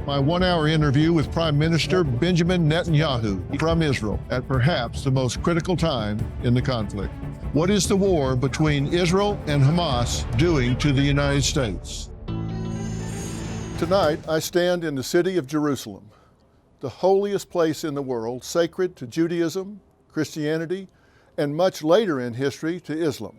My one-hour interview with Prime Minister Benjamin Netanyahu from Israel at perhaps the most critical time in the conflict. What is the war between Israel and Hamas doing to the United States? Tonight, I stand in the city of Jerusalem, the holiest place in the world, sacred to Judaism, Christianity, and much later in history to Islam.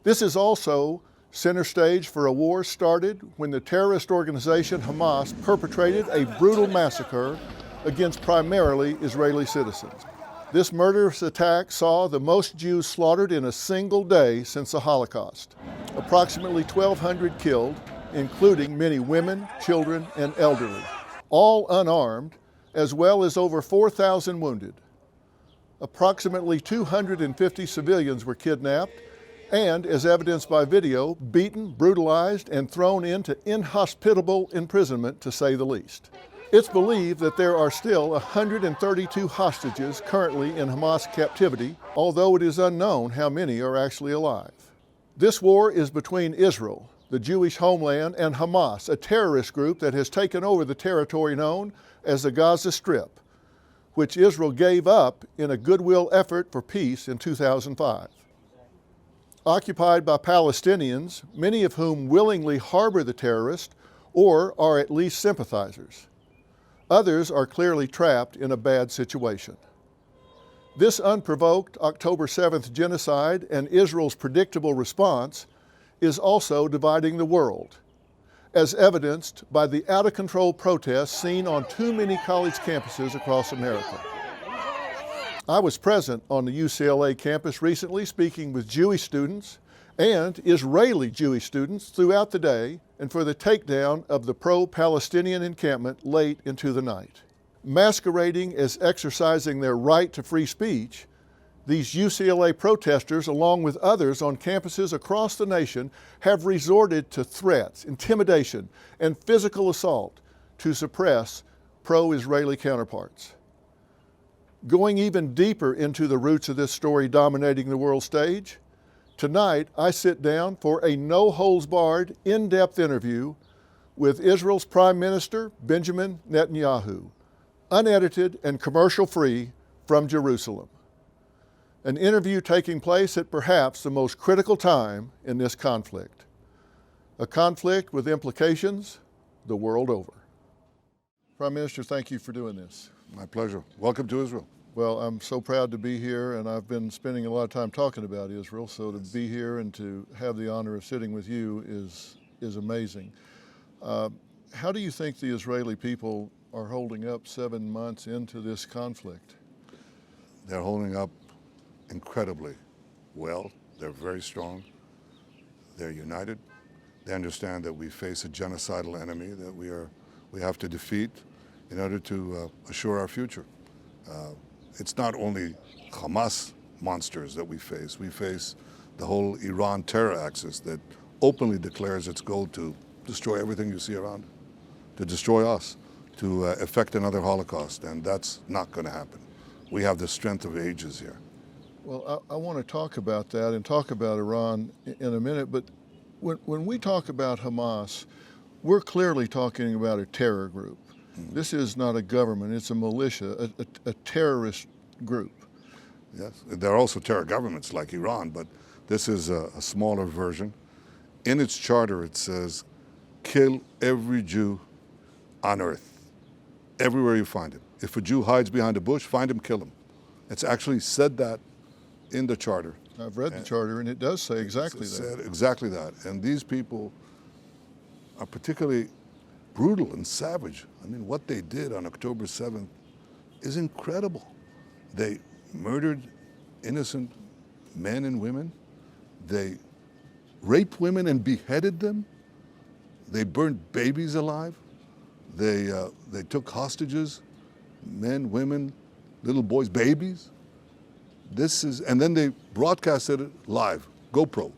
This is also center stage for a war started when the terrorist organization Hamas perpetrated a brutal massacre against primarily Israeli citizens. This murderous attack saw the most Jews slaughtered in a single day since the Holocaust. Approximately 1,200 killed, including many women, children, and elderly, all unarmed, as well as over 4,000 wounded. Approximately 250 civilians were kidnapped and, as evidenced by video, beaten, brutalized, and thrown into inhospitable imprisonment, to say the least. It's believed that there are still 132 hostages currently in Hamas captivity, although it is unknown how many are actually alive. This war is between Israel, the Jewish homeland, and Hamas, a terrorist group that has taken over the territory known as the Gaza Strip, which Israel gave up in a goodwill effort for peace in 2005. Occupied by Palestinians, many of whom willingly harbor the terrorists or are at least sympathizers. Others are clearly trapped in a bad situation. This unprovoked October 7th genocide and Israel's predictable response is also dividing the world, as evidenced by the out-of-control protests seen on too many college campuses across America. I was present on the UCLA campus recently speaking with Jewish students and Israeli Jewish students throughout the day and for the takedown of the pro-Palestinian encampment late into the night. Masquerading as exercising their right to free speech, these UCLA protesters, along with others on campuses across the nation, have resorted to threats, intimidation, and physical assault to suppress pro-Israeli counterparts. Going even deeper into the roots of this story dominating the world stage, tonight I sit down for a no-holds-barred, in-depth interview with Israel's Prime Minister Benjamin Netanyahu, unedited and commercial-free from Jerusalem. An interview taking place at perhaps the most critical time in this conflict, a conflict with implications the world over. Prime Minister, thank you for doing this. My pleasure. Welcome to Israel. Well, I'm so proud to be here, and I've been spending a lot of time talking about Israel, so to be here and to have the honor of sitting with you is amazing. How do you think the Israeli people are holding up 7 months into this conflict? They're holding up incredibly well. They're very strong. They're united. They understand that we face a genocidal enemy that we have to defeat in order to assure our future. It's not only Hamas monsters that we face the whole Iran terror axis that openly declares its goal to destroy everything you see around it, to destroy us, to effect another Holocaust, and that's not going to happen. We have the strength of ages here. Well, I want to talk about that and talk about Iran in a minute, but when we talk about Hamas, we're clearly talking about a terror group. This is not a government, it's a militia, a terrorist group. Yes, there are also terror governments like Iran, but this is a smaller version. In its charter it says, kill every Jew on earth, everywhere you find him. If a Jew hides behind a bush, find him, kill him. It's actually said that in the charter. I've read the charter and it does say exactly that. Said exactly that. And these people are particularly brutal and savage. I mean, what they did on October 7th is incredible. They murdered innocent men and women. They raped women and beheaded them. They burned babies alive. They took hostages, men, women, little boys, babies. And then they broadcasted it live, GoPro.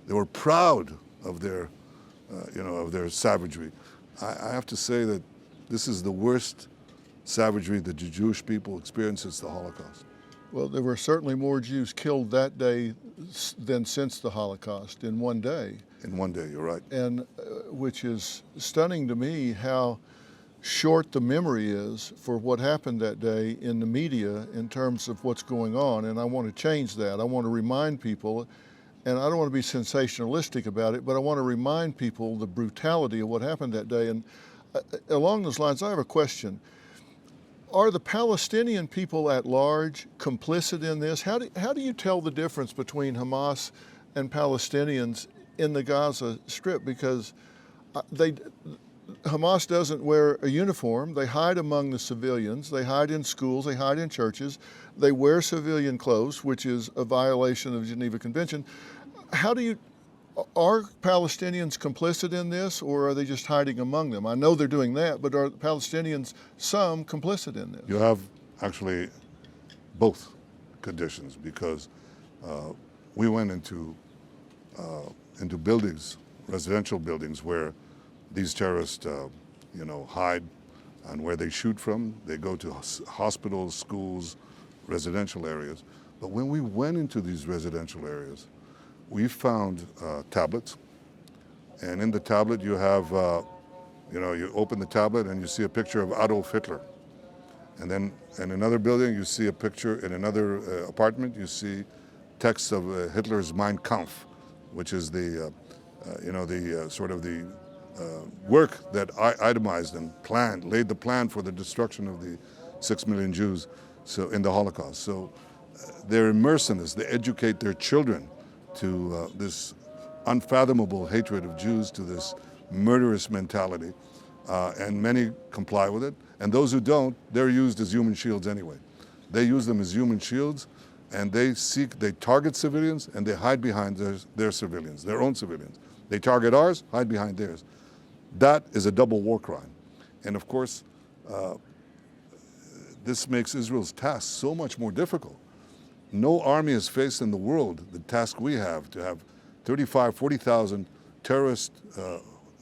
They were proud of their, of their savagery. I have to say that this is the worst savagery that the Jewish people experienced since the Holocaust. Well, there were certainly more Jews killed that day than since the Holocaust in one day. In one day, you're right. And which is stunning to me how short the memory is for what happened that day in the media in terms of what's going on, and I want to change that. I want to remind people, and I don't want to be sensationalistic about it, but I want to remind people the brutality of what happened that day. And along those lines, I have a question. Are the Palestinian people at large complicit in this? How do you tell the difference between Hamas and Palestinians in the Gaza Strip? Because Hamas doesn't wear a uniform. They hide among the civilians. They hide in schools. They hide in churches. They wear civilian clothes, which is a violation of the Geneva Convention. Are Palestinians complicit in this, or are they just hiding among them? I know they're doing that, but are Palestinians some complicit in this? You have actually both conditions, because we went into buildings, residential buildings, where these terrorists, hide, and where they shoot from. They go to hospitals, schools, residential areas. But when we went into these residential areas, we found tablets, and in the tablet you have, you open the tablet and you see a picture of Adolf Hitler. And then in another building you see a picture, in another apartment you see text of Hitler's Mein Kampf, which is the work that itemized and laid the plan for the destruction of the 6 million Jews in the Holocaust. So they're immersed in this. They educate their children to this unfathomable hatred of Jews, to this murderous mentality, and many comply with it. And those who don't, they're used as human shields anyway. They use them as human shields, and they target civilians, and they hide behind their civilians, their own civilians. They target ours, hide behind theirs. That is a double war crime. And of course, this makes Israel's task so much more difficult. No army has faced in the world the task we have, to have 35,000, 40,000 terrorists,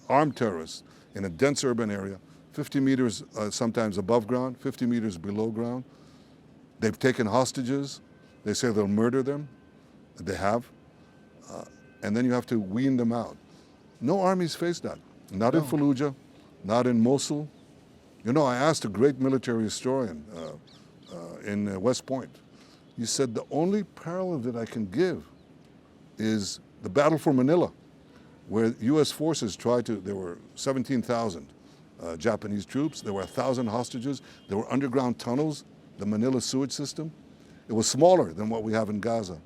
armed terrorists, in a dense urban area, 50 meters sometimes above ground, 50 meters below ground. They've taken hostages. They say they'll murder them. They have. And then you have to wean them out. No armies face that. Not in Fallujah, not in Mosul. I asked a great military historian in West Point. He said, the only parallel that I can give is the battle for Manila, where U.S. forces there were 17,000 Japanese troops, there were 1,000 hostages, there were underground tunnels, the Manila sewage system. It was smaller than what we have in Gaza.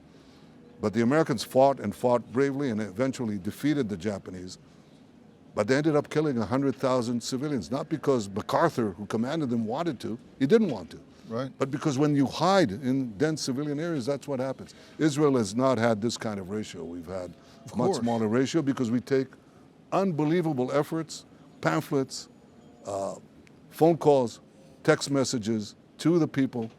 But the Americans fought and fought bravely and eventually defeated the Japanese. But they ended up killing 100,000 civilians, not because MacArthur, who commanded them, wanted to. He didn't want to. Right. But because when you hide in dense civilian areas, that's what happens. Israel has not had this kind of ratio. We've had a much smaller ratio because we take unbelievable efforts, pamphlets, phone calls, text messages to the people,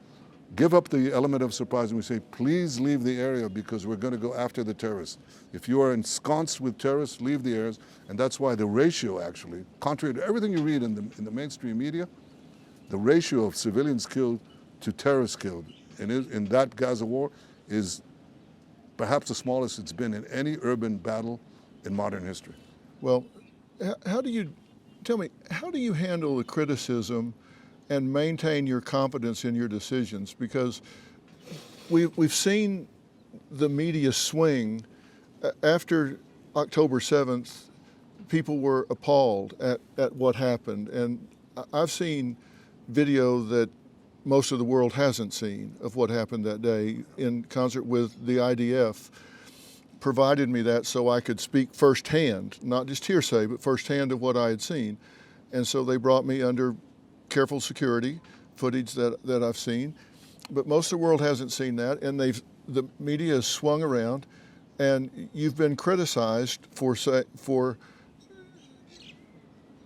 give up the element of surprise, and we say, please leave the area because we're going to go after the terrorists. If you are ensconced with terrorists, leave the areas. And that's why the ratio, actually, contrary to everything you read in the mainstream media, the ratio of civilians killed to terrorists killed in that Gaza war is perhaps the smallest it's been in any urban battle in modern history. Well, how do you handle the criticism and maintain your confidence in your decisions? Because we've seen the media swing. After October 7th, people were appalled at what happened. And I've seen video that most of the world hasn't seen of what happened that day in concert with the IDF, provided me that so I could speak firsthand, not just hearsay, but firsthand of what I had seen. And so they brought me under careful security, footage that I've seen. But most of the world hasn't seen that, and the media has swung around, and you've been criticized for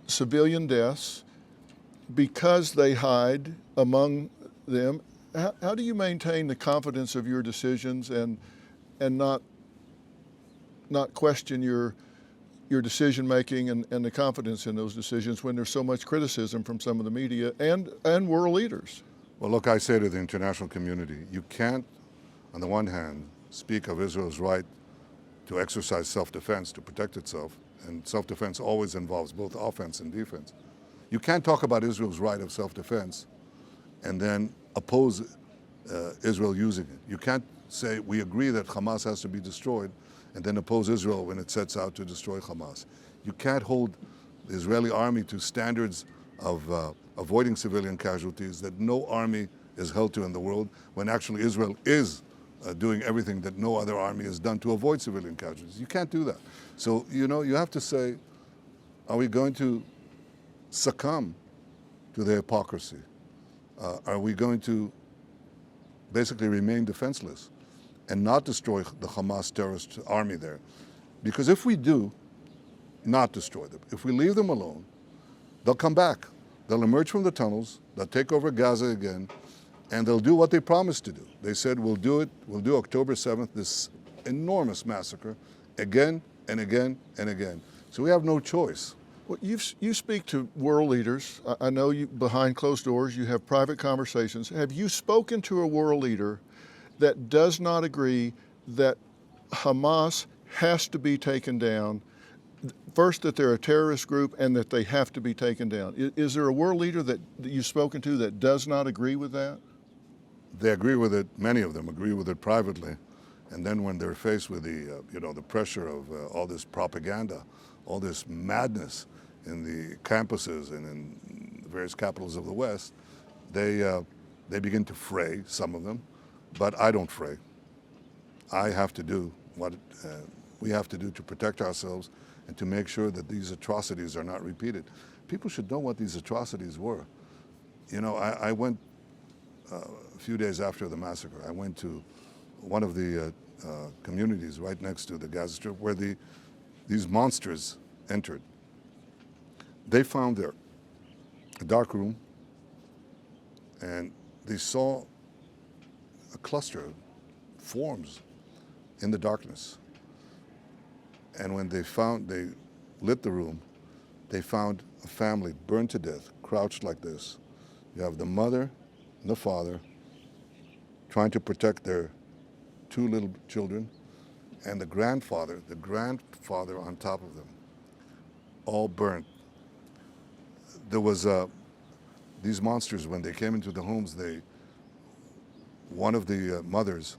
civilian deaths because they hide among them. How do you maintain the confidence of your decisions and not question your decision making and the confidence in those decisions when there's so much criticism from some of the media and world leaders? Well, look, I say to the international community, you can't, on the one hand, speak of Israel's right to exercise self-defense, to protect itself, and self-defense always involves both offense and defense. You can't talk about Israel's right of self-defense and then oppose Israel using it. You can't say we agree that Hamas has to be destroyed and then oppose Israel when it sets out to destroy Hamas. You can't hold the Israeli army to standards of avoiding civilian casualties that no army is held to in the world, when actually Israel is doing everything that no other army has done to avoid civilian casualties. You can't do that. So, you know, you have to say, are we going to succumb to their hypocrisy? Are we going to basically remain defenseless and not destroy the Hamas terrorist army there? Because if we do not destroy them, if we leave them alone, they'll come back. They'll emerge from the tunnels, they'll take over Gaza again, and they'll do what they promised to do. They said, we'll do October 7th, this enormous massacre, again and again and again. So we have no choice. Well, you speak to world leaders. I know you, behind closed doors, you have private conversations. Have you spoken to a world leader that does not agree that Hamas has to be taken down? First, that they're a terrorist group and that they have to be taken down. Is there a world leader that you've spoken to that does not agree with that? They agree with it. Many of them agree with it privately. And then when they're faced with the, the pressure of all this propaganda, all this madness in the campuses and in the various capitals of the West, they begin to fray, some of them. But I don't fray. I have to do what we have to do to protect ourselves and to make sure that these atrocities are not repeated. People should know what these atrocities were. You know, I went a few days after the massacre, I went to one of the communities right next to the Gaza Strip where these monsters entered. They found there a dark room, and they saw a cluster of forms in the darkness. And when they lit the room, they found a family burned to death, crouched like this. You have the mother and the father trying to protect their two little children, and the grandfather on top of them, all burnt. There was these monsters, when they came into the homes, one of the mothers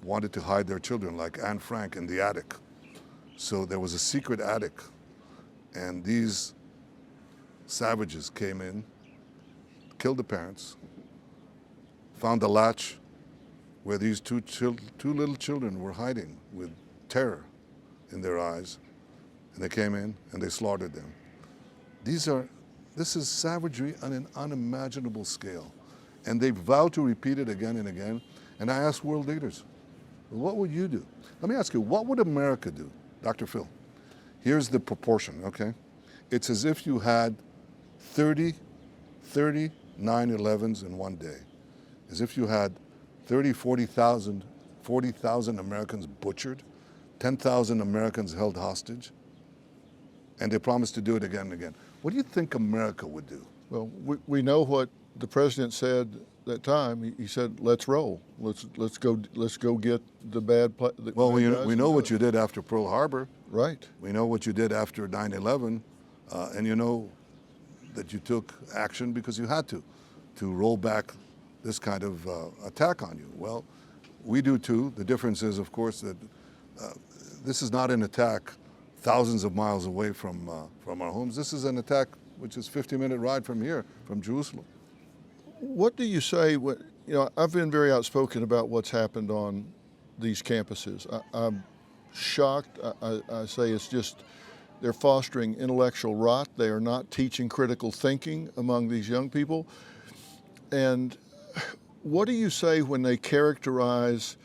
wanted to hide their children, like Anne Frank, in the attic. So there was a secret attic, and these savages came in, killed the parents, found the latch where these two little children were hiding with terror in their eyes, and they came in and they slaughtered them. This is savagery on an unimaginable scale, and they vow to repeat it again and again. And I ask world leaders, what would you do? Let me ask you, what would America do? Dr. Phil, here's the proportion, okay? It's as if you had 30 9/11s in one day. As if you had 40,000 Americans butchered, 10,000 Americans held hostage, and they promised to do it again and again. What do you think America would do? Well, we know what the president said that time. He said, "Let's roll. Let's go get the bad." Well, we know what you did after Pearl Harbor. Right. We know what you did after 9/11, and you know that you took action because you had to roll back this kind of attack on you. Well, we do too. The difference is, of course, that this is not an attack thousands of miles away from our homes. This is an attack which is a 50-minute ride from here, from Jerusalem. What do you say when, I've been very outspoken about what's happened on these campuses. I'm shocked. I say it's just, they're fostering intellectual rot. They are not teaching critical thinking among these young people. And what do you say when they characterize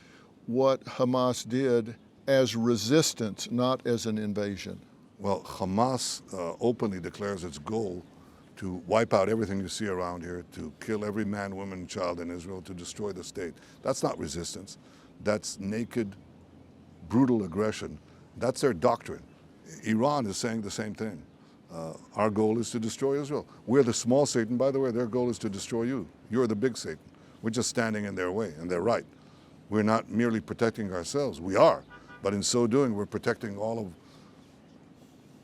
what Hamas did as resistance, not as an invasion? Well, Hamas openly declares its goal to wipe out everything you see around here, to kill every man, woman, and child in Israel, to destroy the state. That's not resistance. That's naked, brutal aggression. That's their doctrine. Iran is saying the same thing. Our goal is to destroy Israel. We're the small Satan, by the way. Their goal is to destroy you. You're the big Satan. We're just standing in their way, and they're right. We're not merely protecting ourselves. We are. But in so doing, we're protecting all of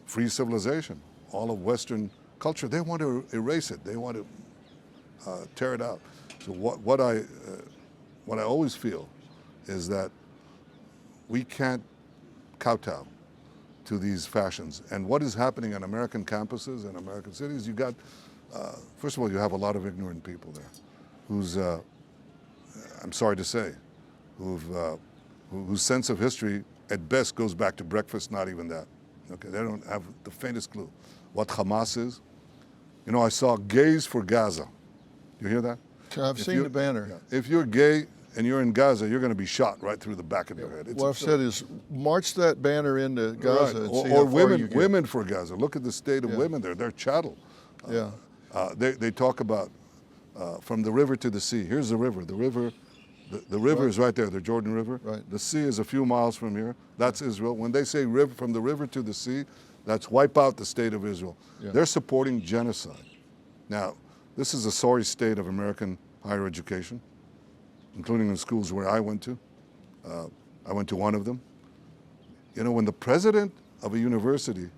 free civilization, all of Western culture, they want to erase it. They want to tear it out. So what I always feel is that we can't kowtow to these fashions. And what is happening on American campuses and American cities, you got, first of all, you have a lot of ignorant people there who's, I'm sorry to say, whose sense of history at best goes back to breakfast, not even that. Okay, they don't have the faintest clue what Hamas is. You know, I saw Gays for Gaza. You hear that? I've seen the banner. Yeah, if you're gay and you're in Gaza, you're going to be shot right through the back of your head. What I've said is march that banner into Gaza right. and see or how far you get. women for Gaza. Look at the state of women there. They're chattel. They talk about from the river to the sea. Here's the river. The river is right there, the Jordan River. Right. The sea is a few miles from here. That's Israel. When they say river, from the river to the sea, that's wipe out the state of Israel. Yeah. They're supporting genocide. Now, this is a sorry state of American higher education, including the schools where I went to. I went to one of them. You know, when the president of a university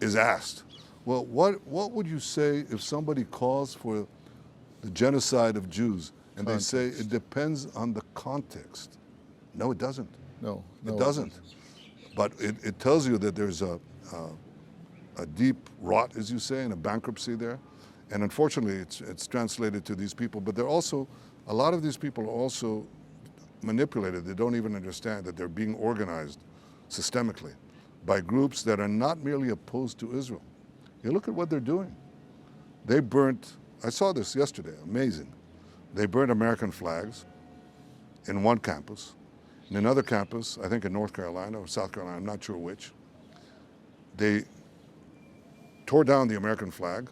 is asked, well, what would you say if somebody calls for the genocide of Jews? And they say it depends on the context. No, it doesn't. No, it doesn't. But it tells you that there's a deep rot, as you say, and a bankruptcy there. And unfortunately, it's translated to these people. But they're also, a lot of these people are also manipulated. They don't even understand that they're being organized systemically by groups that are not merely opposed to Israel. You look at what they're doing. They burnt, I saw this yesterday, amazing. They burned American flags in one campus. In another campus, I think in North Carolina or South Carolina, I'm not sure which, they tore down the American flag,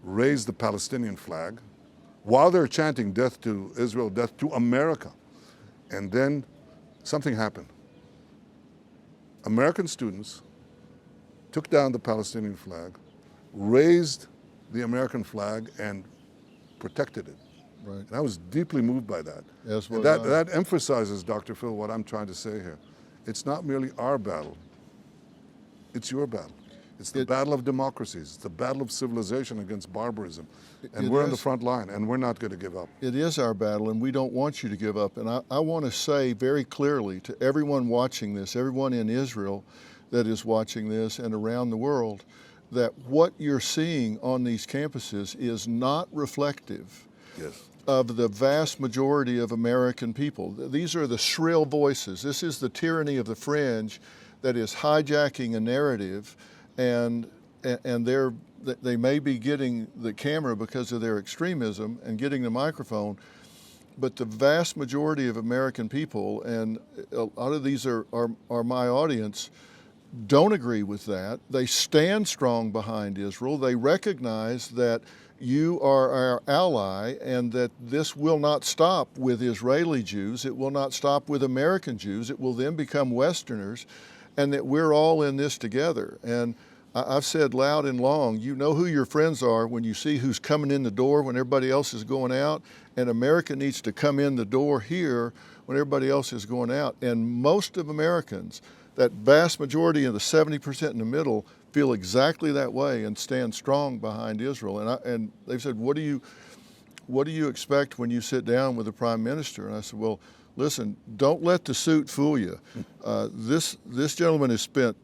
raised the Palestinian flag, while they're chanting death to Israel, death to America. And then something happened. American students took down the Palestinian flag, raised the American flag, and protected it. Right. And I was deeply moved by that. Yes, and that emphasizes, Dr. Phil, what I'm trying to say here. It's not merely our battle, it's your battle. It's the battle of democracies. It's the battle of civilization against barbarism. And we're on the front line, and we're not going to give up. It is our battle, and we don't want you to give up. And I want to say very clearly to everyone watching this, everyone in Israel that is watching this and around the world, that what you're seeing on these campuses is not reflective of the vast majority of American people. These are the shrill voices. This is the tyranny of the fringe that is hijacking a narrative, and they may be getting the camera because of their extremism and getting the microphone, but the vast majority of American people, and a lot of these are my audience, don't agree with that. They stand strong behind Israel. They recognize that you are our ally and that this will not stop with Israeli Jews. It will not stop with American Jews. It will then become Westerners, and that we're all in this together. And I've said loud and long, you know who your friends are when you see who's coming in the door when everybody else is going out, and America needs to come in the door here when everybody else is going out. And most of Americans, that vast majority of the 70% in the middle, feel exactly that way and stand strong behind Israel. And they've said, what do you expect when you sit down with the Prime Minister? And I said, well, listen, don't let the suit fool you. This gentleman has been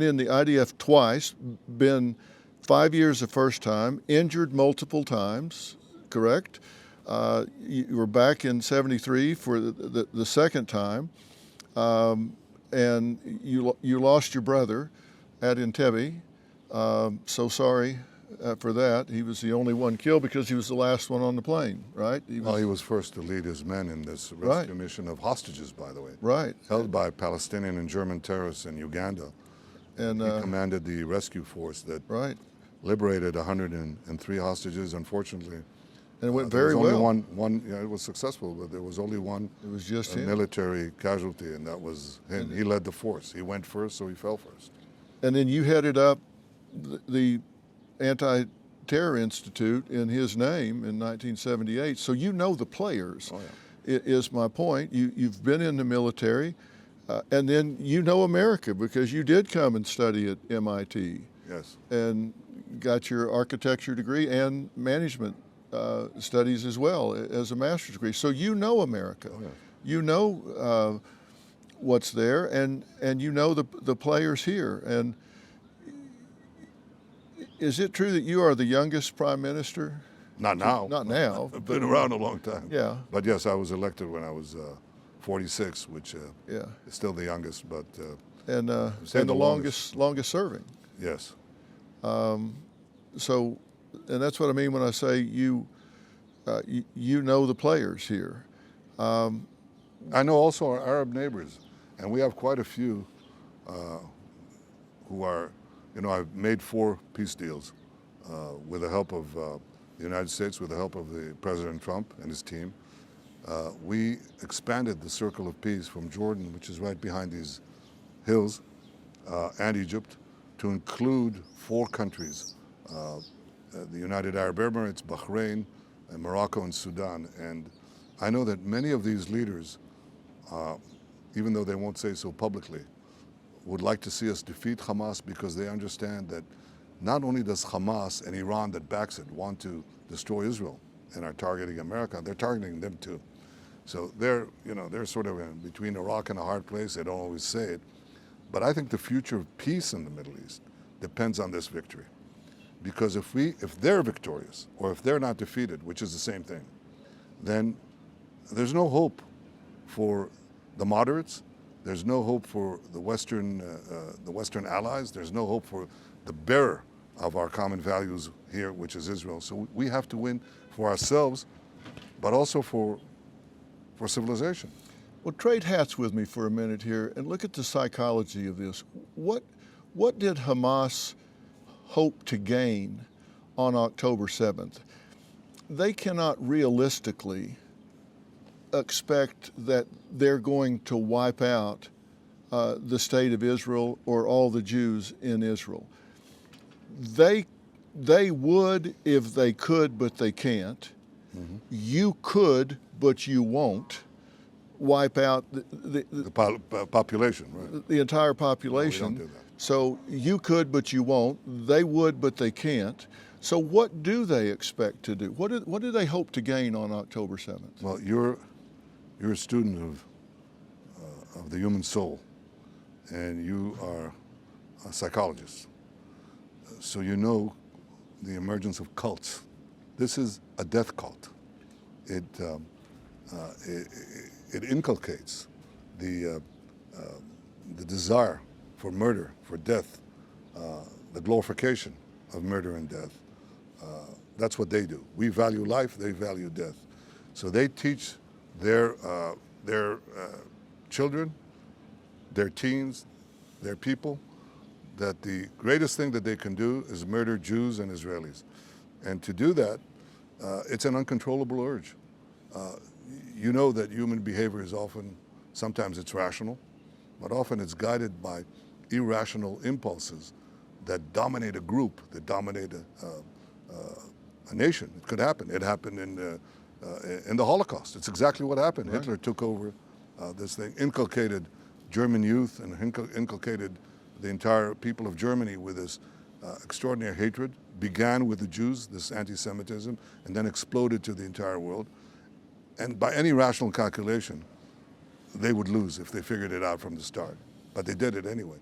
in the IDF twice, been 5 years the first time, injured multiple times, correct? You were back in 73 for the second time, and you lost your brother at Entebbe. So sorry for that. He was the only one killed because he was the last one on the plane, right? He was first to lead his men in this rescue mission of hostages, by the way. Held by Palestinian and German terrorists in Uganda. And he commanded the rescue force that liberated 103 hostages, unfortunately. And it went very well. One, it was successful, but there was only one military casualty, and that was him. He led the force. He went first, so he fell first. And then you headed up the Anti-Terror Institute in his name in 1978. So you know the players, is my point. You've been in the military, and then you know America because you did come and study at MIT. Yes. And got your architecture degree and management studies as well as a master's degree. So you know America. Oh, yeah. You know what's there, and you know the players here. And is it true that you are the youngest prime minister? Not now. Not now. I've been around a long time. Yeah. But yes, I was elected when I was 46, which Yeah. is still the youngest, but And say the the longest serving. yes. So, and that's what I mean when I say you know the players here. I know also our Arab neighbors, and we have quite a few who are, I've made 4 peace deals with the help of the United States, with the help of the President Trump and his team. We expanded the circle of peace from Jordan, which is right behind these hills, and Egypt, to include 4 countries, the United Arab Emirates, Bahrain, and Morocco and Sudan. And I know that many of these leaders, even though they won't say so publicly, would like to see us defeat Hamas because they understand that not only does Hamas and Iran that backs it want to destroy Israel and are targeting America, they're targeting them too. So they're sort of in between a rock and a hard place. They don't always say it. But I think the future of peace in the Middle East depends on this victory. Because if they're victorious, or if they're not defeated, which is the same thing, then there's no hope for the moderates. There's no hope for the Western allies. There's no hope for the bearer of our common values here, which is Israel. So we have to win for ourselves, but also for civilization. Well, trade hats with me for a minute here and look at the psychology of this. What did Hamas hope to gain on October 7th? They cannot realistically expect that they're going to wipe out the state of Israel or all the Jews in Israel. They would if they could, but they can't. Mm-hmm. You could, but you won't wipe out the population, right? The entire population. No, we don't do that. So you could, but you won't. They would, but they can't. So what do they expect to do? What do they hope to gain on October 7th? Well, you're a student of the human soul, and you are a psychologist. So you know the emergence of cults. This is a death cult. It inculcates the desire for murder, for death, the glorification of murder and death. That's what they do. We value life, they value death. So they teach their children, their teens, their people, that the greatest thing that they can do is murder Jews and Israelis. And to do that, it's an uncontrollable urge. You know that human behavior is sometimes it's rational, but often it's guided by irrational impulses that dominate a group, that dominate a nation. It could happen. It happened in the Holocaust. It's exactly what happened. Right. Hitler took over this thing, inculcated German youth and inculcated the entire people of Germany with this extraordinary hatred, began with the Jews, this anti-Semitism, and then exploded to the entire world. And by any rational calculation, they would lose if they figured it out from the start. But they did it anyway.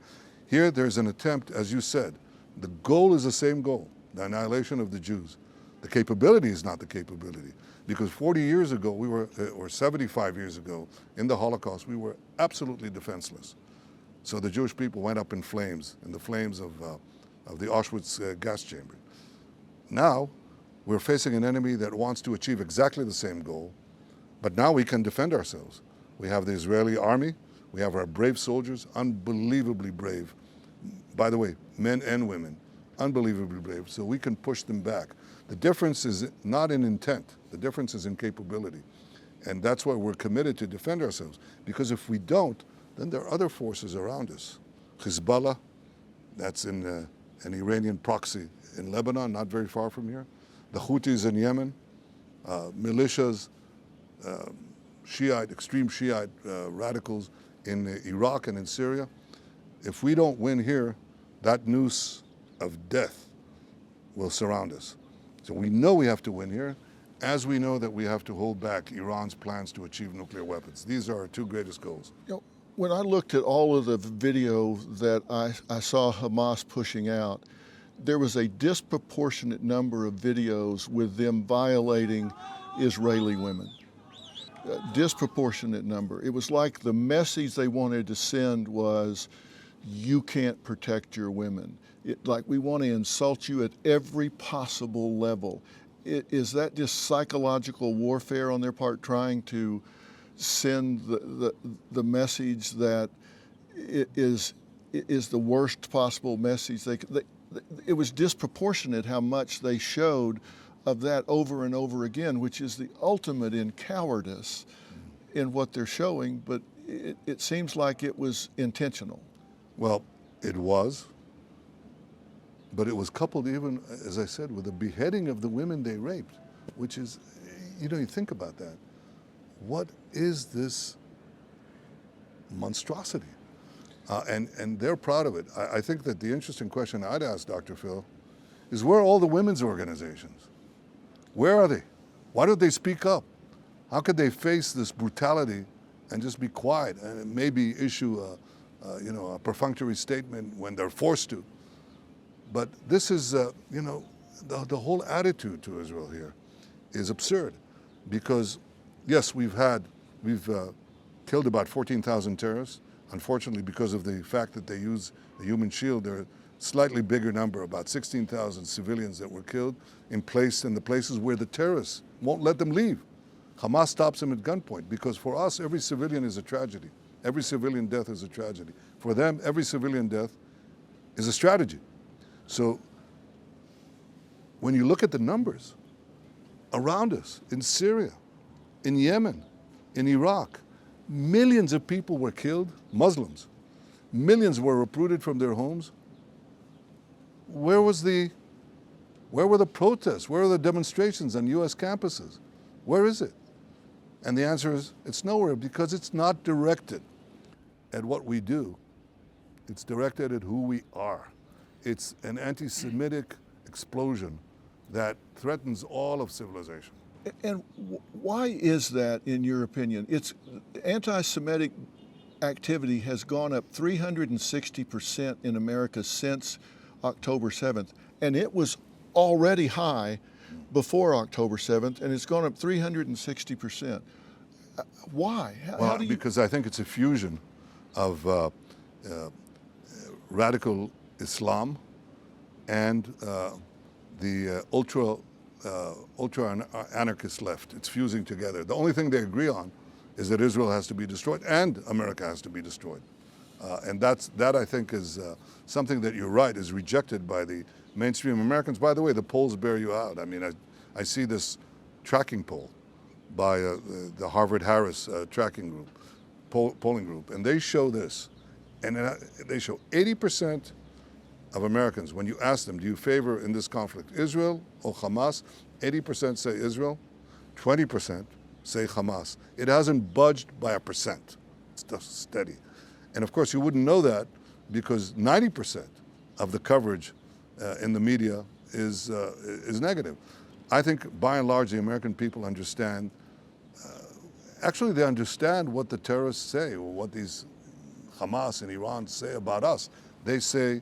Here, there's an attempt, as you said, the goal is the same goal, the annihilation of the Jews. The capability is not the capability. Because 40 years ago, or 75 years ago, in the Holocaust, we were absolutely defenseless. So the Jewish people went up in the flames of the Auschwitz gas chamber. Now, we're facing an enemy that wants to achieve exactly the same goal, but now we can defend ourselves. We have the Israeli army, we have our brave soldiers, unbelievably brave. By the way, men and women, unbelievably brave, so we can push them back. The difference is not in intent, the difference is in capability. And that's why we're committed to defend ourselves, because if we don't, then there are other forces around us. Hezbollah, that's in an Iranian proxy in Lebanon, not very far from here. The Houthis in Yemen, militias, extreme Shiite radicals in Iraq and in Syria. If we don't win here, that noose of death will surround us. So we know we have to win here, as we know that we have to hold back Iran's plans to achieve nuclear weapons. These are our two greatest goals. When I looked at all of the video that I saw Hamas pushing out, there was a disproportionate number of videos with them violating Israeli women. A disproportionate number. It was like the message they wanted to send was, you can't protect your women. Like, we want to insult you at every possible level. Is that just psychological warfare on their part, trying to send the message that it is the worst possible message? It was disproportionate how much they showed of that over and over again, which is the ultimate in cowardice in what they're showing, but it seems like it was intentional. Well, it was, but it was coupled even, as I said, with the beheading of the women they raped, which is, you think about that. What is this monstrosity? And they're proud of it. I think that the interesting question I'd ask Dr. Phil is, where are all the women's organizations? Where are they? Why don't they speak up? How could they face this brutality and just be quiet and maybe issue a perfunctory statement when they're forced to? But this is, the whole attitude to Israel here is absurd, because yes, we've killed about 14,000 terrorists. Unfortunately, because of the fact that they use the human shield, they're a slightly bigger number, about 16,000 civilians that were killed in the places where the terrorists won't let them leave. Hamas stops them at gunpoint, because for us, every civilian is a tragedy. Every civilian death is a tragedy. For them, every civilian death is a strategy. So when you look at the numbers around us, in Syria, in Yemen, in Iraq, millions of people were killed, Muslims. Millions were uprooted from their homes. Where were the protests? Where were the demonstrations on US campuses? Where is it? And the answer is, it's nowhere, because it's not directed at what we do. It's directed at who we are. It's an anti-Semitic explosion that threatens all of civilization. And why is that, in your opinion? Anti-Semitic activity has gone up 360% in America since October 7th, and it was already high before October 7th, and it's gone up 360%. Why? Well, because I think it's a fusion of radical Islam and the ultra-anarchist left. It's fusing together. The only thing they agree on is that Israel has to be destroyed and America has to be destroyed. And that I think is something that, you're right, is rejected by the mainstream Americans. By the way, the polls bear you out. I mean, I see this tracking poll by the Harvard-Harris tracking group, polling group, and they show this. And they show 80% of Americans, when you ask them, do you favor in this conflict Israel or Hamas, 80% say Israel, 20% say Hamas. It hasn't budged by a percent. It's just steady. And of course, you wouldn't know that because 90% of the coverage in the media is negative. I think by and large, the American people understand, actually they understand what the terrorists say, or what these Hamas and Iran say about us. They say,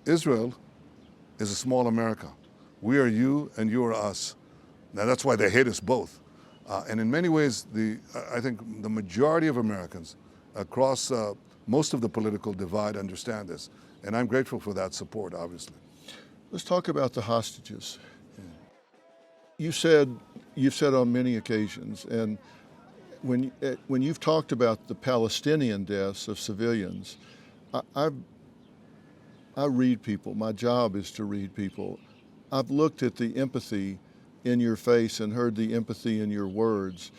Israel is a small America. We are you and you are us. Now that's why they hate us both. And in many ways, I think the majority of Americans across most of the political divide understand this. And I'm grateful for that support, obviously. Let's talk about the hostages. You've said on many occasions, and when you've talked about the Palestinian deaths of civilians, I read people. My job is to read people. I've looked at the empathy in your face and heard the empathy in your words.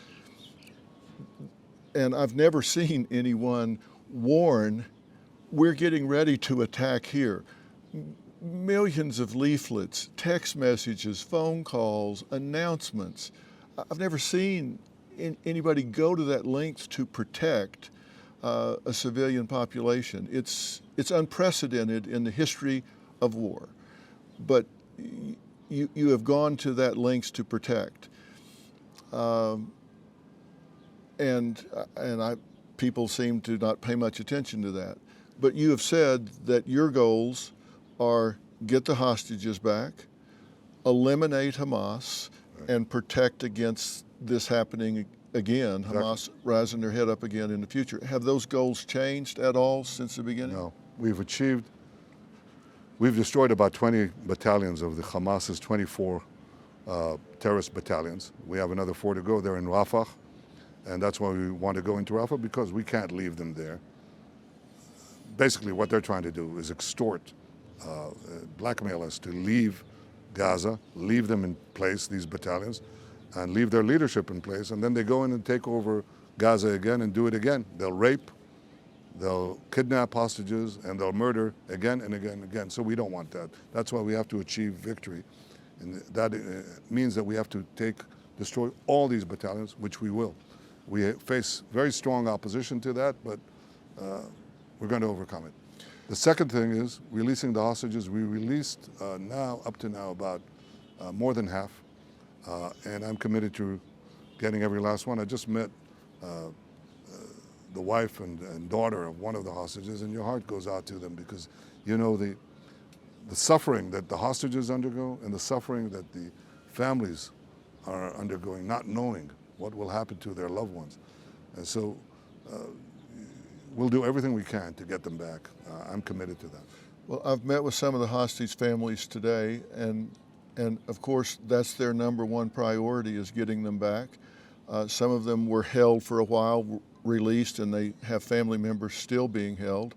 And I've never seen anyone warn, we're getting ready to attack here. Millions of leaflets, text messages, phone calls, announcements. I've never seen anybody go to that length to protect a civilian population. It's unprecedented in the history of war. But you have gone to that lengths to protect. People seem to not pay much attention to that. But you have said that your goals are get the hostages back, eliminate Hamas, and protect against this happening again, Exactly. Hamas rising their head up again in the future. Have those goals changed at all since the beginning? No. We've destroyed about 20 battalions of the Hamas's 24 terrorist battalions. We have another 4 to go. They're in Rafah, and that's why we want to go into Rafah, because we can't leave them there. Basically, what they're trying to do is extort, blackmail us to leave Gaza, leave them in place, these battalions, and leave their leadership in place, and then they go in and take over Gaza again and do it again. They'll rape, they'll kidnap hostages, and they'll murder again and again and again. So we don't want that. That's why we have to achieve victory. And that means that we have to destroy all these battalions, which we will. We face very strong opposition to that, but we're going to overcome it. The second thing is releasing the hostages. We released up to now about more than half, and I'm committed to getting every last one. I just met the wife and daughter of one of the hostages, and your heart goes out to them, because you know the suffering that the hostages undergo and the suffering that the families are undergoing, not knowing what will happen to their loved ones. And so we'll do everything we can to get them back. I'm committed to that. Well, I've met with some of the hostage families today, and of course that's their number one priority, is getting them back. Some of them were held for a while, released, and they have family members still being held,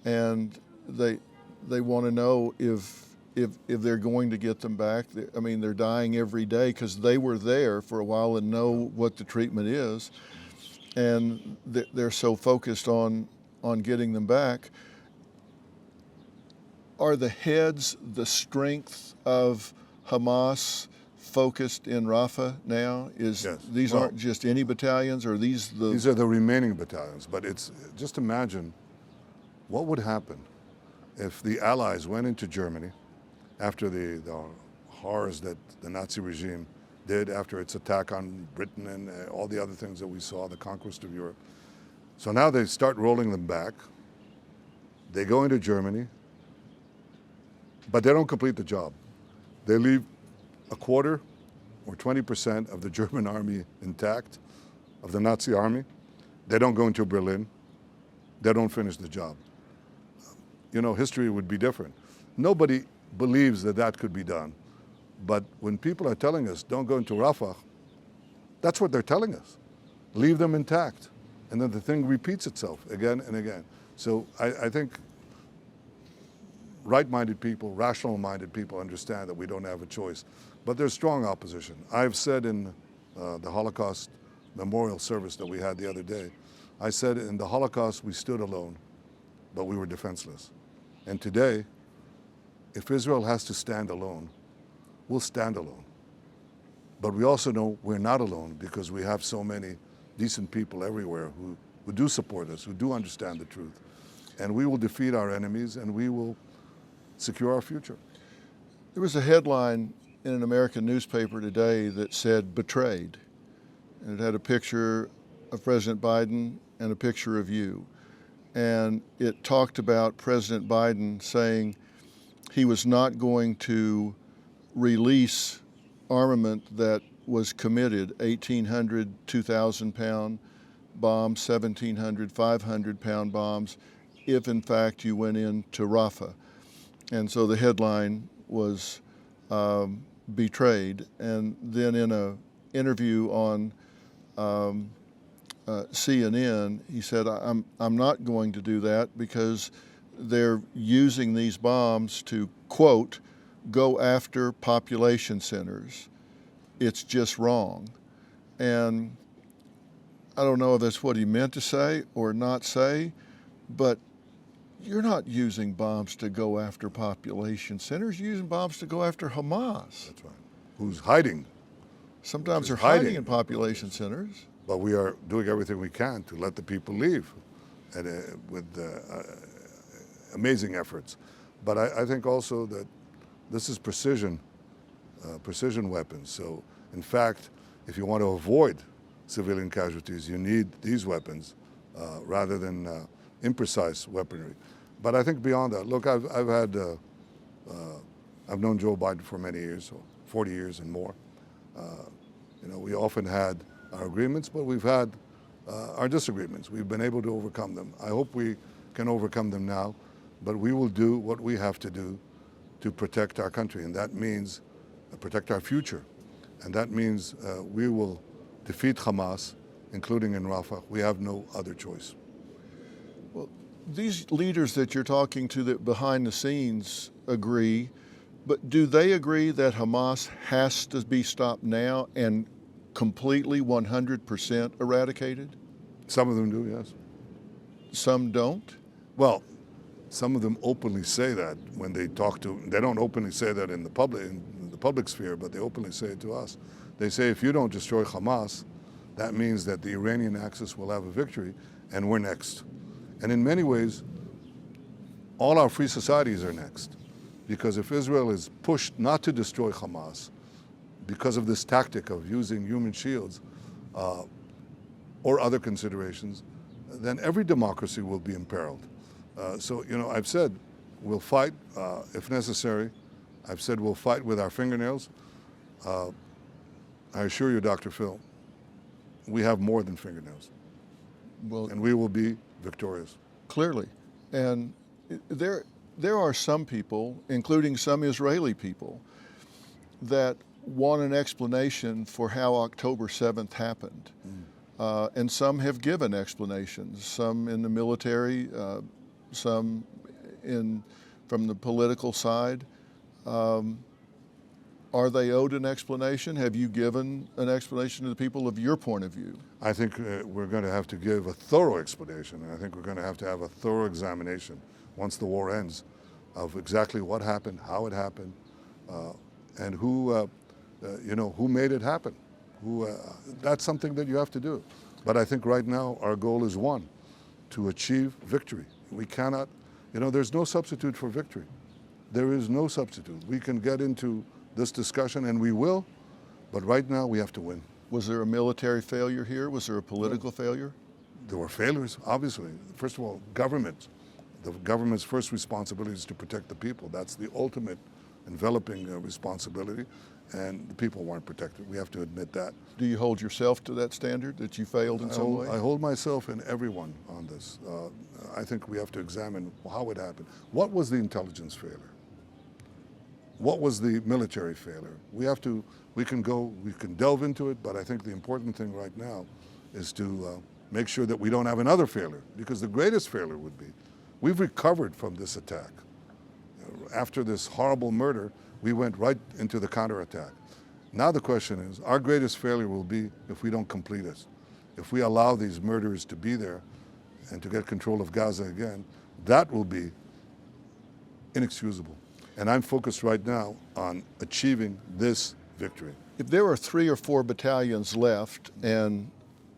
and they want to know if they're going to get them back. I mean, they're dying every day because they were there for a while and know what the treatment is, and they're so focused on getting them back. Are the heads, the strength of Hamas focused in Rafah now? Yes. These aren't just any battalions, or these are the remaining battalions. But it's just imagine what would happen if the Allies went into Germany after the horrors that the Nazi regime did after its attack on Britain and all the other things that we saw, the conquest of Europe. So now they start rolling them back. They go into Germany, but they don't complete the job. They leave a quarter or 20% of the German army intact, of the Nazi army. They don't go into Berlin. They don't finish the job. You know, history would be different. Nobody believes that that could be done. But when people are telling us, don't go into Rafah, that's what they're telling us. Leave them intact. And then the thing repeats itself again and again. So I think right-minded people, rational-minded people understand that we don't have a choice. But there's strong opposition. I've said in the Holocaust memorial service that we had the other day, I said in the Holocaust we stood alone, but we were defenseless. And today, if Israel has to stand alone, we'll stand alone. But we also know we're not alone, because we have so many decent people everywhere who do support us, who do understand the truth. And we will defeat our enemies, and we will secure our future. There was a headline in an American newspaper today that said "betrayed," and it had a picture of President Biden and a picture of you. And it talked about President Biden saying he was not going to release armament that was committed, 1,800, 2,000-pound bombs, 1,700, 500-pound bombs, if in fact you went into Rafah. And so the headline was "betrayed." And then in an interview on CNN, he said, I'm not going to do that because they're using these bombs to, quote, go after population centers. It's just wrong. And I don't know if that's what he meant to say or not say, but you're not using bombs to go after population centers. You're using bombs to go after Hamas. That's right. Who's hiding. Sometimes they're hiding in population centers. But we are doing everything we can to let the people leave, and with amazing efforts. But I think also that this is precision precision weapons. So, in fact, if you want to avoid civilian casualties, you need these weapons rather than imprecise weaponry. But I think beyond that, look, I've known Joe Biden for many years, so 40 years and more. We often had our agreements, but we've had our disagreements. We've been able to overcome them. I hope we can overcome them now, but we will do what we have to do to protect our country, and that means protect our future. And that means we will defeat Hamas, including in Rafah. We have no other choice. Well, these leaders that you're talking to that behind the scenes agree, but do they agree that Hamas has to be stopped now and completely 100% eradicated? Some of them do, yes. Some don't? Well, some of them openly say that when they talk to, they don't openly say that in the public sphere, but they openly say it to us. They say if you don't destroy Hamas, that means that the Iranian Axis will have a victory and we're next. And in many ways, all our free societies are next. Because if Israel is pushed not to destroy Hamas because of this tactic of using human shields or other considerations, then every democracy will be imperiled. So, I've said we'll fight if necessary. I've said we'll fight with our fingernails. I assure you, Dr. Phil, we have more than fingernails. Well, and we will be victorious. Clearly. And there are some people, including some Israeli people, that want an explanation for how October 7th happened. And some have given explanations, some in the military, some from the political side. Are they owed an explanation? Have you given an explanation to the people of your point of view? I think we're going to have to give a thorough explanation, and I think we're going to have a thorough examination once the war ends of exactly what happened, how it happened, and who made it happen. That's something that you have to do. But I think right now our goal is one, to achieve victory. We cannot, there's no substitute for victory. There is no substitute. We can get into this discussion, and we will, but right now we have to win. Was there a military failure here? Was there a political failure? There were failures, obviously. First of all, government. The government's first responsibility is to protect the people. That's the ultimate enveloping responsibility, and the people weren't protected. We have to admit that. Do you hold yourself to that standard, that you failed in some way? I hold myself and everyone on this. I think we have to examine how it happened. What was the intelligence failure? What was the military failure? We can delve into it, but I think the important thing right now is to make sure that we don't have another failure, because the greatest failure would be, we've recovered from this attack. After this horrible murder, we went right into the counterattack. Now the question is, our greatest failure will be if we don't complete it. If we allow these murderers to be there and to get control of Gaza again, that will be inexcusable. And I'm focused right now on achieving this victory. If there are 3 or 4 battalions left, and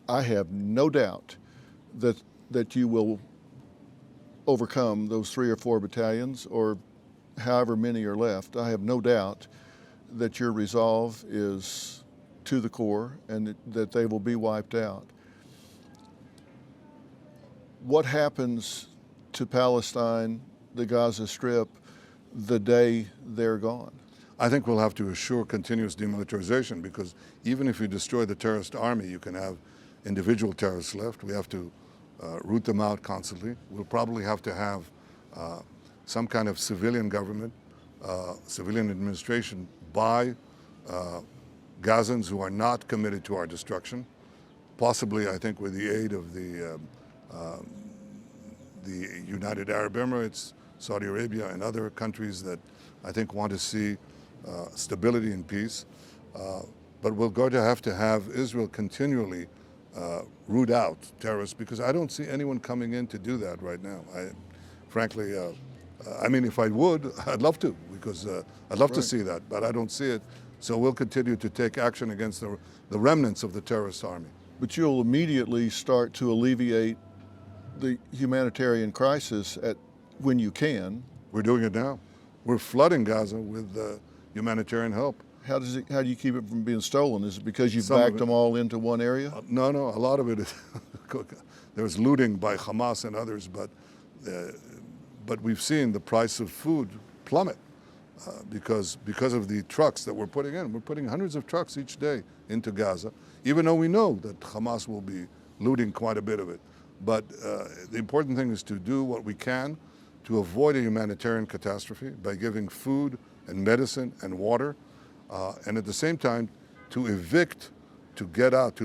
I have no doubt that you will overcome those 3 or 4 battalions, or however many are left, I have no doubt that your resolve is to the core and that they will be wiped out. What happens to Palestine, the Gaza Strip, the day they're gone? I think we'll have to assure continuous demilitarization, because even if you destroy the terrorist army, you can have individual terrorists left. We have to root them out constantly. We'll probably have to have some kind of civilian government, civilian administration by Gazans who are not committed to our destruction. Possibly, I think, with the aid of the United Arab Emirates, Saudi Arabia, and other countries that I think want to see stability and peace. But we're going to have Israel continually root out terrorists, because I don't see anyone coming in to do that right now. Frankly, if I would, I'd love to, because I'd love to see that, but I don't see it. So we'll continue to take action against the remnants of the terrorist army. But you'll immediately start to alleviate the humanitarian crisis when you can. We're doing it now. We're flooding Gaza with humanitarian help. How do you keep it from being stolen? Is it because you've Some of backed it- them all into one area? No, a lot of it is there was looting by Hamas and others, but we've seen the price of food plummet because of the trucks that we're putting in. We're putting hundreds of trucks each day into Gaza, even though we know that Hamas will be looting quite a bit of it. But the important thing is to do what we can to avoid a humanitarian catastrophe by giving food and medicine and water, and at the same time to evict, to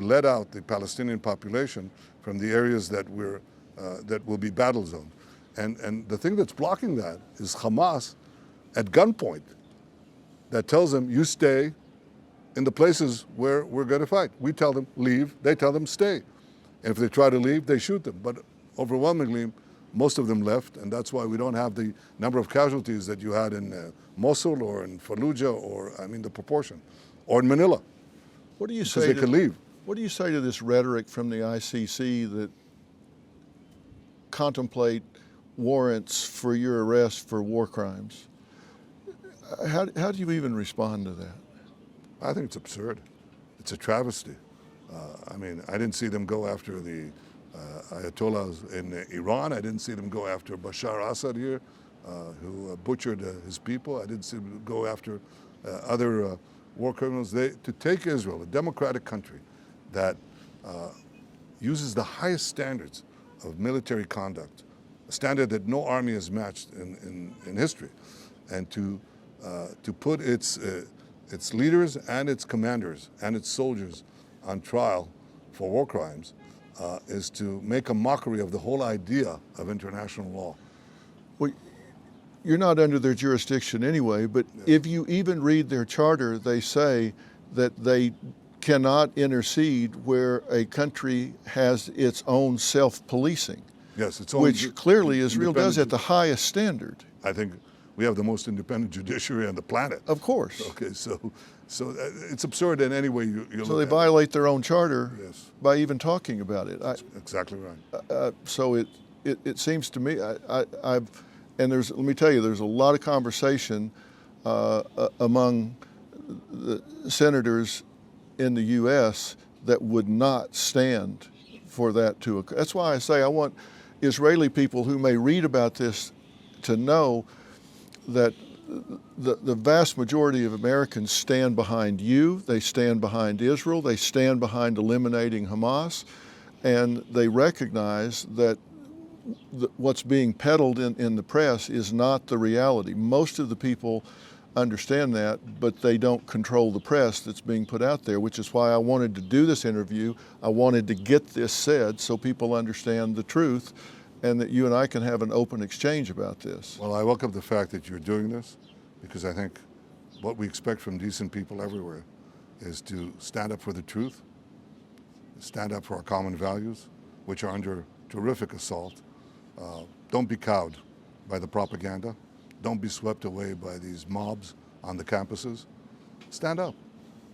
let out the Palestinian population from the areas that will be battle zoned. And the thing that's blocking that is Hamas at gunpoint that tells them, you stay in the places where we're going to fight. We tell them leave, they tell them stay. And if they try to leave, they shoot them. But overwhelmingly, most of them left, and that's why we don't have the number of casualties that you had in Mosul or in Fallujah, the proportion, or in Manila. What do you Because say? they could leave. What do you say to this rhetoric from the ICC that contemplate warrants for your arrest for war crimes? How do you even respond to that? I think it's absurd. It's a travesty. I didn't see them go after the Ayatollahs in Iran. I didn't see them go after Bashar Assad here, who butchered his people. I didn't see them go after other war criminals. To take Israel, a democratic country that uses the highest standards of military conduct, a standard that no army has matched in history, and to put its leaders and its commanders and its soldiers on trial for war crimes is to make a mockery of the whole idea of international law. Well, you're not under their jurisdiction anyway, but if you even read their charter, they say that they cannot intercede where a country has its own self-policing, Yes, it's which clearly Israel does at the highest standard. I think we have the most independent judiciary on the planet. Of course. Okay, so it's absurd in any way you look So they at it. violate their own charter Yes. by even talking about it. Exactly right. So it seems to me, let me tell you, there's a lot of conversation among the senators in the U.S. that would not stand for that to occur. That's why I say I want Israeli people who may read about this to know that the vast majority of Americans stand behind you, they stand behind Israel, they stand behind eliminating Hamas, and they recognize that what's being peddled in the press is not the reality. Most of the people understand that, but they don't control the press that's being put out there, which is why I wanted to do this interview. I wanted to get this said so people understand the truth and that you and I can have an open exchange about this. Well, I welcome the fact that you're doing this because I think what we expect from decent people everywhere is to stand up for the truth, stand up for our common values, which are under terrific assault. Don't be cowed by the propaganda. Don't be swept away by these mobs on the campuses. Stand up.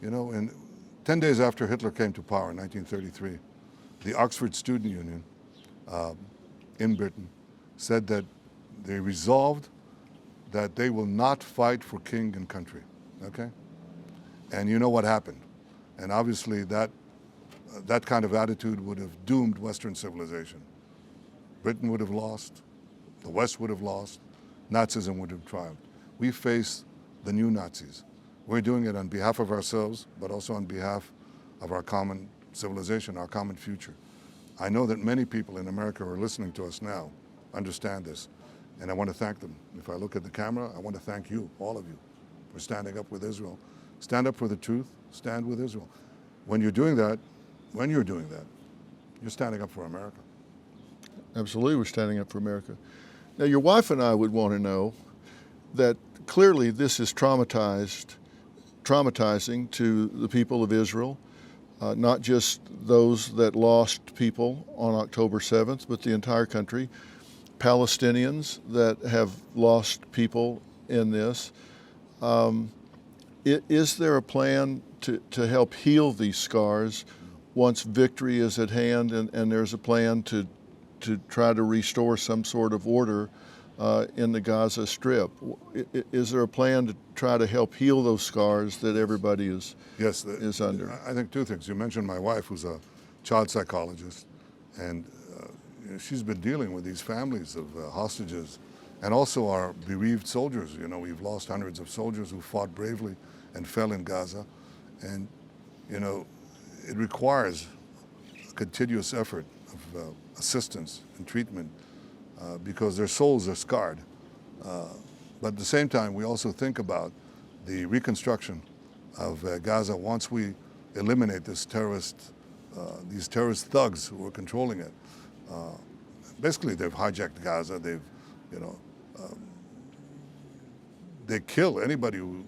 And 10 days after Hitler came to power in 1933, the Oxford Student Union in Britain said that they resolved that they will not fight for king and country, okay? And you know what happened. And obviously that kind of attitude would have doomed Western civilization. Britain would have lost, the West would have lost, Nazism would have triumphed. We face the new Nazis. We're doing it on behalf of ourselves, but also on behalf of our common civilization, our common future. I know that many people in America who are listening to us now understand this, and I want to thank them. If I look at the camera, I want to thank you, all of you, for standing up with Israel. Stand up for the truth, stand with Israel. When you're doing that, you're standing up for America. Absolutely, we're standing up for America. Now, your wife and I would want to know that clearly this is traumatizing to the people of Israel, not just those that lost people on October 7th, but the entire country, Palestinians that have lost people in this. Is there a plan to help heal these scars once victory is at hand and there's a plan to try to restore some sort of order in the Gaza Strip. Is there a plan to try to help heal those scars that everybody is under? I think two things. You mentioned my wife, who's a child psychologist, and she's been dealing with these families of hostages and also our bereaved soldiers. You know, we've lost hundreds of soldiers who fought bravely and fell in Gaza. And, you know, it requires a continuous effort of assistance and treatment because their souls are scarred. But at the same time, we also think about the reconstruction of Gaza once we eliminate these terrorist thugs who are controlling it. Basically, they've hijacked Gaza. They've, they kill anybody who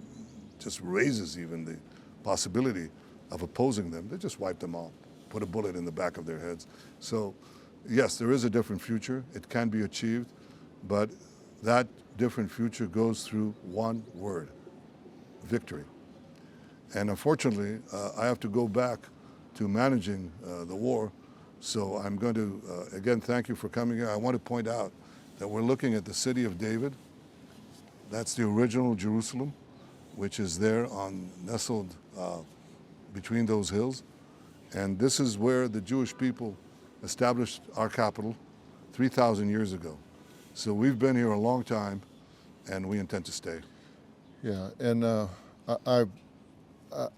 just raises even the possibility of opposing them. They just wipe them all, put a bullet in the back of their heads. So, yes, there is a different future. It can be achieved, but that different future goes through one word: victory. And unfortunately, I have to go back to managing the war. So I'm going to, again, thank you for coming here. I want to point out that we're looking at the city of David. That's the original Jerusalem, which is there nestled between those hills. And this is where the Jewish people established our capital 3,000 years ago. So we've been here a long time, and we intend to stay. Yeah, and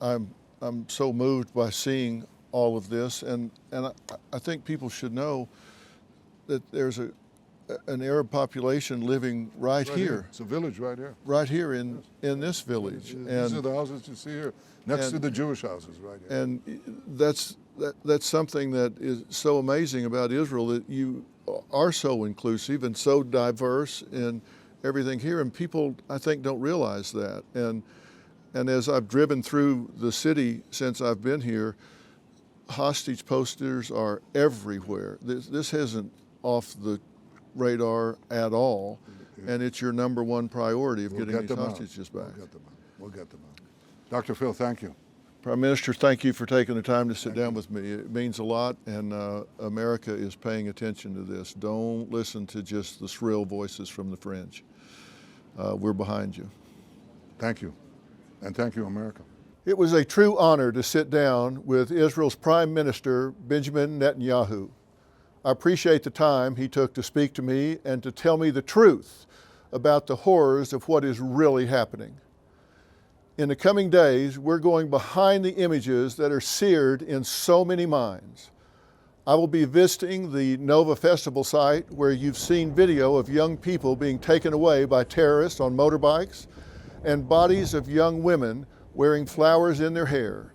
I'm so moved by seeing all of this, and I think people should know that there's an Arab population living right here. It's a village right here. Right here in this village. These are the houses you see here, next to the Jewish houses right here. And that's something that is so amazing about Israel, that you are so inclusive and so diverse in everything here, and people, I think, don't realize that. And as I've driven through the city since I've been here, hostage posters are everywhere. This isn't off the radar at all, and it's your number one priority of getting these hostages back. We'll get them out. Dr. Phil, thank you. Prime Minister, thank you for taking the time to sit down with me. It means a lot, and America is paying attention to this. Don't listen to just the shrill voices from the fringe. We're behind you. Thank you, and thank you, America. It was a true honor to sit down with Israel's Prime Minister, Benjamin Netanyahu. I appreciate the time he took to speak to me and to tell me the truth about the horrors of what is really happening. In the coming days, we're going behind the images that are seared in so many minds. I will be visiting the Nova Festival site, where you've seen video of young people being taken away by terrorists on motorbikes, and bodies of young women wearing flowers in their hair,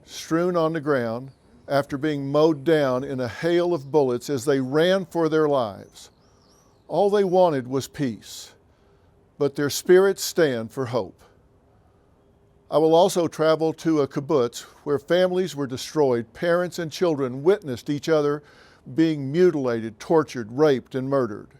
strewn on the ground after being mowed down in a hail of bullets as they ran for their lives. All they wanted was peace, but their spirits stand for hope. I will also travel to a kibbutz where families were destroyed. Parents and children witnessed each other being mutilated, tortured, raped, and murdered.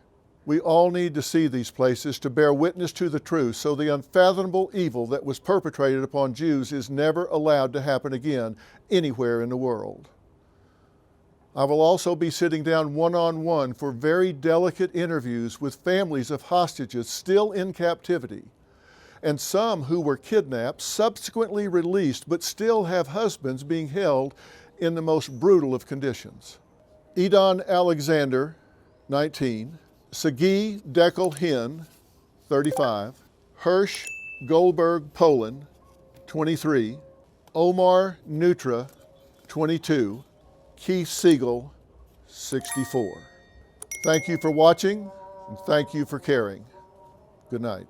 We all need to see these places to bear witness to the truth, so the unfathomable evil that was perpetrated upon Jews is never allowed to happen again anywhere in the world. I will also be sitting down one-on-one for very delicate interviews with families of hostages still in captivity, and some who were kidnapped, subsequently released, but still have husbands being held in the most brutal of conditions. Edon Alexander, 19, Sagi Dekel Hin, 35, Hirsch Goldberg Poland, 23, Omar Nutra, 22, Keith Siegel, 64. Thank you for watching, and thank you for caring. Good night.